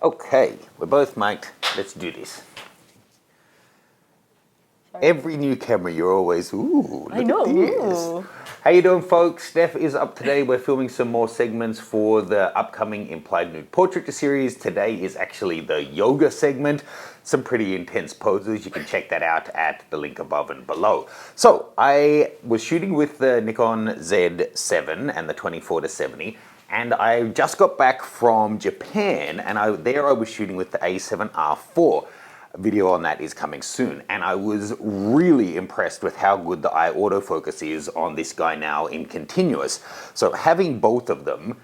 Okay, we're both mic'd. Let's do this. Sorry. Every new camera, you're always, ooh, I look know. at this. Ooh. How you doing, folks? Steph is up today. We're filming some more segments for the upcoming Implied Nude Portraiture series. Today is actually the yoga segment. Some pretty intense poses. You can check that out at the link above and below. So I was shooting with the Nikon Z7 and the 24-70. And I just got back from Japan, and I was shooting with the A7RIV. A video on that is coming soon, and I was really impressed with how good the eye autofocus is on this guy now in continuous. So having both of them,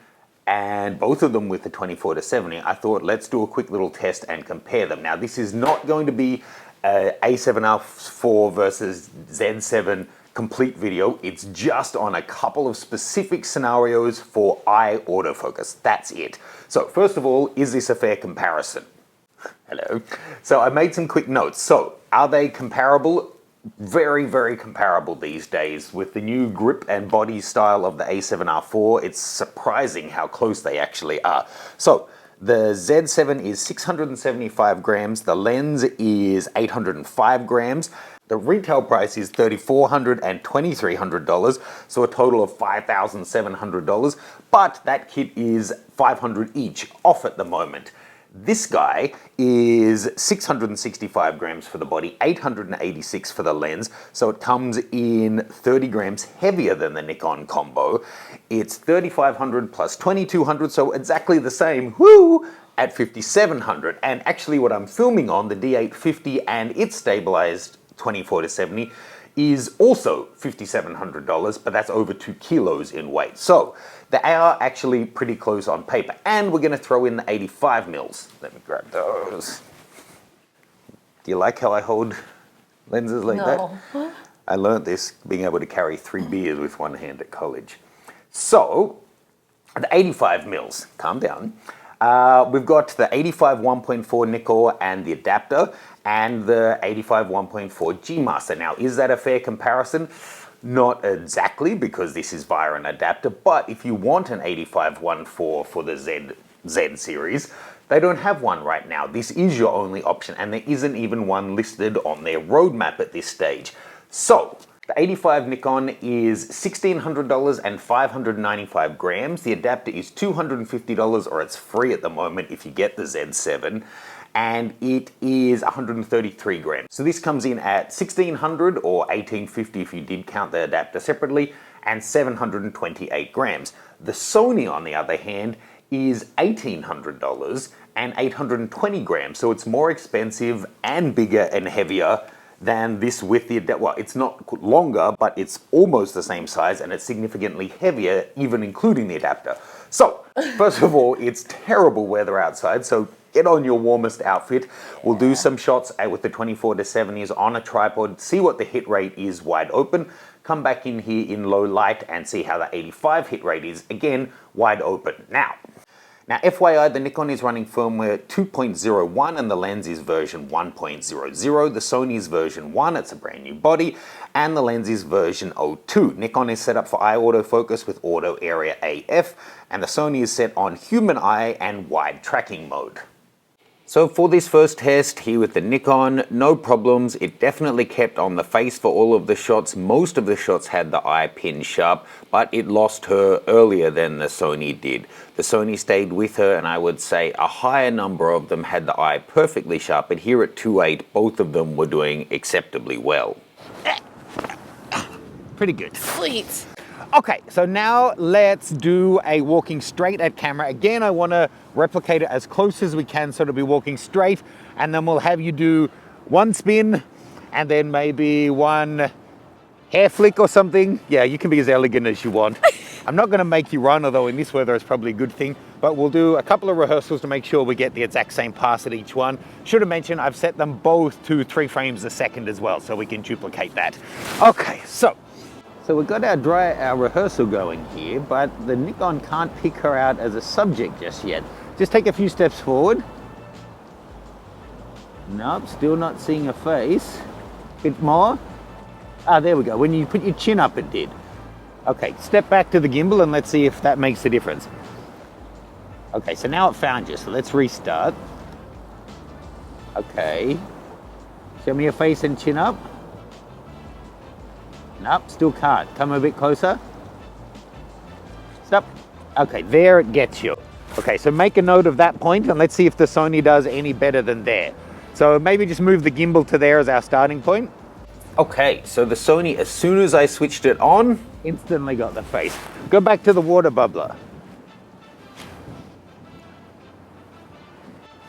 and both of them with the 24-70, I thought let's do a quick little test and compare them. Now this is not going to be A7R4 versus Z7 complete video. It's just on a couple of specific scenarios for eye autofocus. That's it. So first of all, is this a fair comparison? Hello. So I made some quick notes. So are they comparable? Very, very comparable these days. With the new grip and body style of the A7R4, it's surprising how close they actually are. So the Z7 is 675 grams. The lens is 805 grams. The retail price is $3,400 and $2,300, so a total of $5,700. But that kit is $500 each, off at the moment. This guy is 665 grams for the body, 886 for the lens, so it comes in 30 grams heavier than the Nikon combo. It's 3,500 plus 2,200, so exactly the same, woo, at 5,700. And actually what I'm filming on, the D850 and its stabilized 24-70, is also $5,700, but that's over 2 kilos in weight. So they are actually pretty close on paper. And we're gonna throw in the 85 mils. Let me grab those. Do you like how I hold lenses like that? I learned this being able to carry 3 beers with one hand at college. So the 85 mils, calm down. We've got the 85 1.4 Nikkor and the adapter, and the 85 1.4 G Master. Now, is that a fair comparison? Not exactly, because this is via an adapter, but if you want an 85 1.4 for the Z series, they don't have one right now. This is your only option, and there isn't even one listed on their roadmap at this stage. So, the 85 Nikon is $1,600 and 595 grams. The adapter is $250, or it's free at the moment if you get the Z7. And it is 133 grams. So this comes in at $1,600 or $1,850 if you did count the adapter separately, and 728 grams. The Sony, on the other hand, is $1,800 and 820 grams. So it's more expensive and bigger and heavier than this with the adapter. Well, it's not longer, but it's almost the same size, and it's significantly heavier, even including the adapter. So, first of all, it's terrible weather outside, so get on your warmest outfit. We'll do some shots with the 24-70s on a tripod, see what the hit rate is wide open, come back in here in low light and see how the 85 hit rate is, again, wide open. Now, FYI, the Nikon is running firmware 2.01 and the lens is version 1.00. The Sony is version 1, it's a brand new body, and the lens is version 02. Nikon is set up for eye autofocus with auto area AF, and the Sony is set on human eye and wide tracking mode. So for this first test here with the Nikon, no problems. It definitely kept on the face for all of the shots. Most of the shots had the eye pin sharp, but it lost her earlier than the Sony did. The Sony stayed with her, and I would say a higher number of them had the eye perfectly sharp, but here at 2.8, both of them were doing acceptably well. Pretty good. Sweet. Okay, so now let's do a walking straight at camera. Again, I want to replicate it as close as we can so to be walking straight, and then we'll have you do one spin and then maybe one hair flick or something. Yeah, you can be as elegant as you want. I'm not going to make you run, although in this weather it's probably a good thing, but we'll do a couple of rehearsals to make sure we get the exact same pass at each one. Should have mentioned I've set them both to 3 frames a second as well, so we can duplicate that. Okay, so we've got our rehearsal going here, but the Nikon can't pick her out as a subject just yet. Just take a few steps forward. Nope, still not seeing her face. Bit more. Ah, there we go. When you put your chin up, it did. Okay, step back to the gimbal and let's see if that makes a difference. Okay, so now it found you, so let's restart. Okay. Show me your face and chin up. Nope, still can't. Come a bit closer. Stop. Okay, there it gets you. Okay, so make a note of that point and let's see if the Sony does any better than there. So maybe just move the gimbal to there as our starting point. Okay, so the Sony, as soon as I switched it on, instantly got the face. Go back to the water bubbler.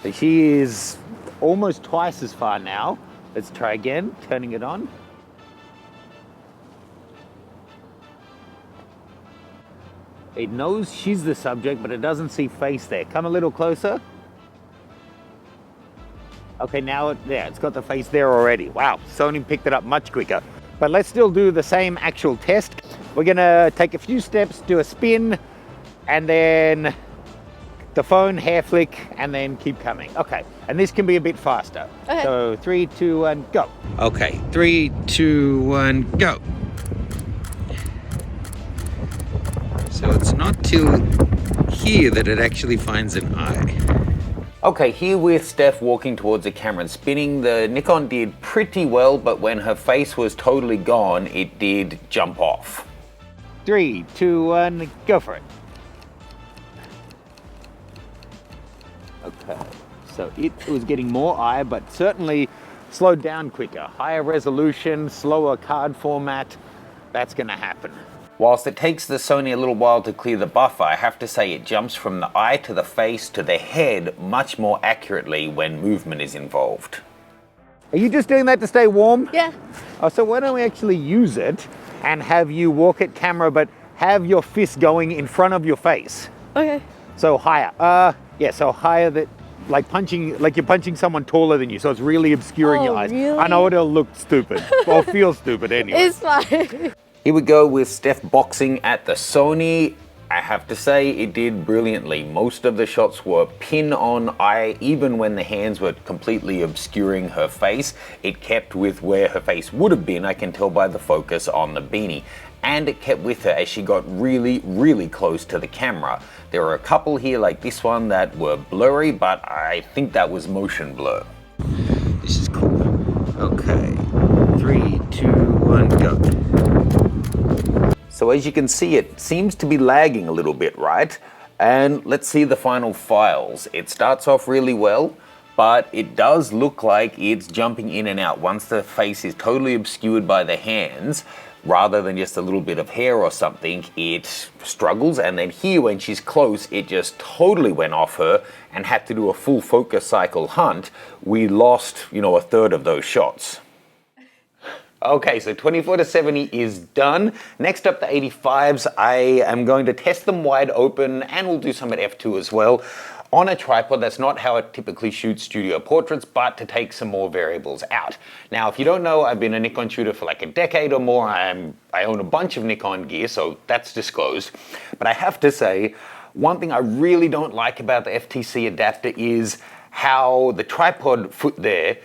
So she is almost twice as far now. Let's try again, turning it on. It knows she's the subject, but it doesn't see face there. Come a little closer. Okay, now it's got the face there already. Wow, Sony picked it up much quicker. But let's still do the same actual test. We're gonna take a few steps, do a spin, and then the phone, hair flick, and then keep coming. Okay, and this can be a bit faster. Okay. So 3, 2, 1, go. Okay, 3, 2, 1, go. So it's not till here that it actually finds an eye. Okay, here with Steph walking towards the camera and spinning, the Nikon did pretty well, but when her face was totally gone, it did jump off. 3, 2, 1, go for it. Okay, so it was getting more eye, but certainly slowed down quicker. Higher resolution, slower card format, that's gonna happen. Whilst it takes the Sony a little while to clear the buffer, I have to say it jumps from the eye to the face to the head much more accurately when movement is involved. Are you just doing that to stay warm? Yeah. Oh, so why don't we actually use it and have you walk at camera, but have your fist going in front of your face? Okay. So higher. Yeah, so higher that, like you're punching someone taller than you, so it's really obscuring your eyes. Really? I know it'll look stupid, or feel stupid anyway. It's fine. Here we go with Steph boxing at the Sony. I have to say it did brilliantly. Most of the shots were pin on eye, even when the hands were completely obscuring her face. It kept with where her face would have been, I can tell by the focus on the beanie. And it kept with her as she got really, really close to the camera. There were a couple here like this one that were blurry, but I think that was motion blur. This is cool. Okay, 3, 2, 1, go. So as you can see, it seems to be lagging a little bit, right? And let's see the final files. It starts off really well, but it does look like it's jumping in and out. Once the face is totally obscured by the hands, rather than just a little bit of hair or something, it struggles. And then here, when she's close, it just totally went off her and had to do a full focus cycle hunt. We lost, a third of those shots. Okay, so 24-70 is done. Next up, the 85s. I am going to test them wide open, and we'll do some at f2 as well, on a tripod. That's not how I typically shoot studio portraits, but to take some more variables out. Now, if you don't know, I've been a Nikon shooter for like a decade or more. I own a bunch of Nikon gear, so that's disclosed. But I have to say, one thing I really don't like about the FTC adapter is how the tripod foot there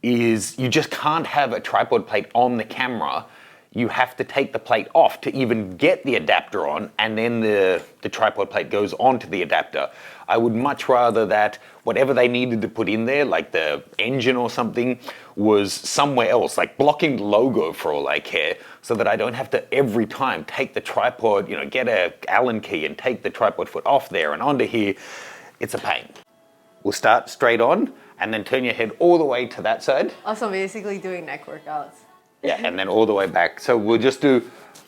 is, you just can't have a tripod plate on the camera. You have to take the plate off to even get the adapter on, and then the tripod plate goes onto the adapter. I would much rather that whatever they needed to put in there, like the engine or something, was somewhere else, like blocking the logo for all I care, so that I don't have to every time take the tripod, get a Allen key and take the tripod foot off there and onto here. It's a pain. We'll start straight on, and then turn your head all the way to that side. Also basically doing neck workouts. Yeah, and then all the way back. So we'll just do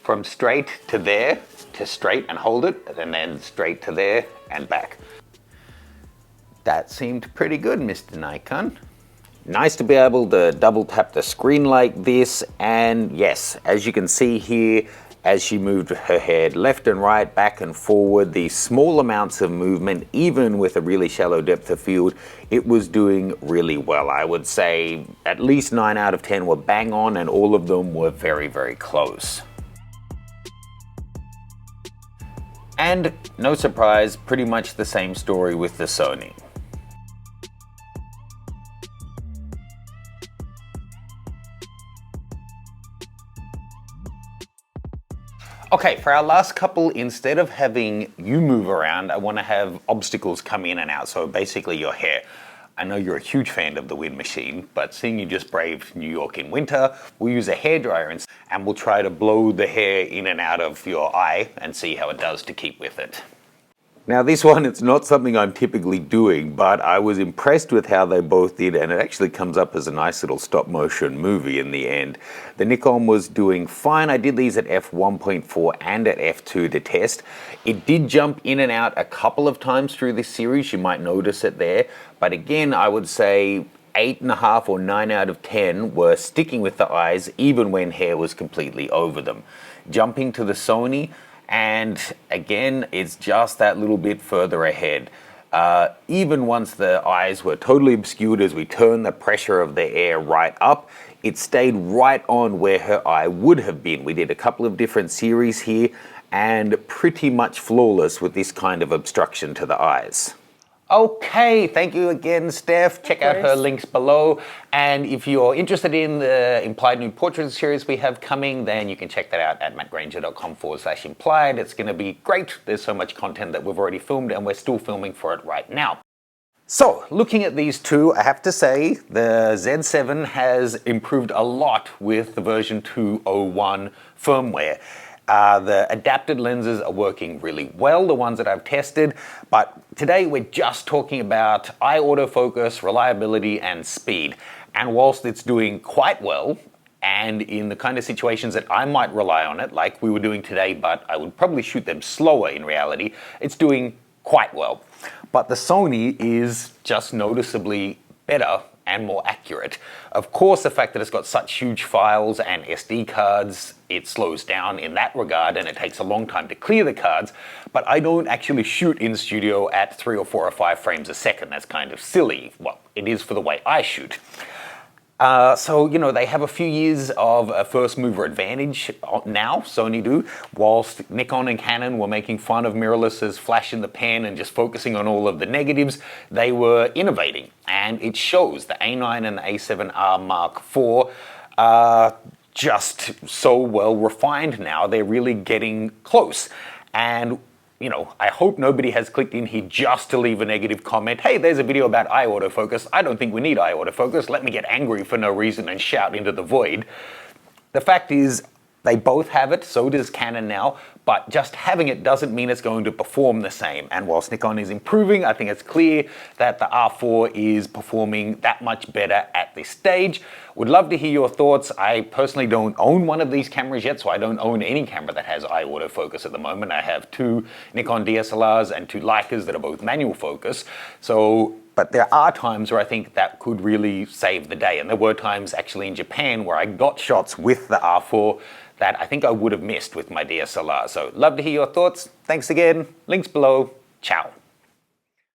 from straight to there, to straight and hold it, and then straight to there and back. That seemed pretty good, Mr. Nikon. Nice to be able to double tap the screen like this, and yes, as you can see here, as she moved her head left and right, back and forward, the small amounts of movement, even with a really shallow depth of field, it was doing really well. I would say at least 9 out of 10 were bang on, and all of them were very, very close. And no surprise, pretty much the same story with the Sony. Okay, for our last couple, instead of having you move around, I want to have obstacles come in and out. So basically your hair. I know you're a huge fan of the wind machine, but seeing you just braved New York in winter, we'll use a hairdryer and we'll try to blow the hair in and out of your eye and see how it does to keep with it. Now this one, it's not something I'm typically doing, but I was impressed with how they both did, and it actually comes up as a nice little stop motion movie in the end. The Nikon was doing fine. I did these at f1.4 and at f2 to test. It did jump in and out a couple of times through this series, you might notice it there, but again, I would say 8.5 or 9 out of 10 were sticking with the eyes even when hair was completely over them. Jumping to the Sony, and again, it's just that little bit further ahead. Even once the eyes were totally obscured as we turned the pressure of the air right up, it stayed right on where her eye would have been. We did a couple of different series here and pretty much flawless with this kind of obstruction to the eyes. Okay, thank you again, Steph. Check out her links below. And if you're interested in the implied nude portrait series we have coming, then you can check that out at mattgranger.com/implied. It's going to be great. There's so much content that we've already filmed and we're still filming for it right now. So, looking at these two, I have to say the Z7 has improved a lot with the version 2.01 firmware. The adapted lenses are working really well, the ones that I've tested, but today we're just talking about eye autofocus, reliability, and speed. And whilst it's doing quite well, and in the kind of situations that I might rely on it, like we were doing today, but I would probably shoot them slower in reality, it's doing quite well. But the Sony is just noticeably better and more accurate. Of course, the fact that it's got such huge files and SD cards, it slows down in that regard and it takes a long time to clear the cards, but I don't actually shoot in studio at 3 or 4 or 5 frames a second. That's kind of silly. Well, it is for the way I shoot. So, you know, they have a few years of a first mover advantage now, Sony do, whilst Nikon and Canon were making fun of mirrorless as flash in the pan and just focusing on all of the negatives, they were innovating. And it shows. The A9 and the A7R Mark IV are just so well refined now, they're really getting close. And you know, I hope nobody has clicked in here just to leave a negative comment. Hey, there's a video about eye autofocus. I don't think we need eye autofocus. Let me get angry for no reason and shout into the void. The fact is, they both have it, so does Canon now, but just having it doesn't mean it's going to perform the same. And whilst Nikon is improving, I think it's clear that the R4 is performing that much better at this stage. Would love to hear your thoughts. I personally don't own one of these cameras yet, so I don't own any camera that has eye autofocus at the moment. I have 2 Nikon DSLRs and 2 Leicas that are both manual focus. But there are times where I think that could really save the day. And there were times actually in Japan where I got shots with the R4 that I think I would have missed with my DSLR. So love to hear your thoughts. Thanks again. Links below. Ciao.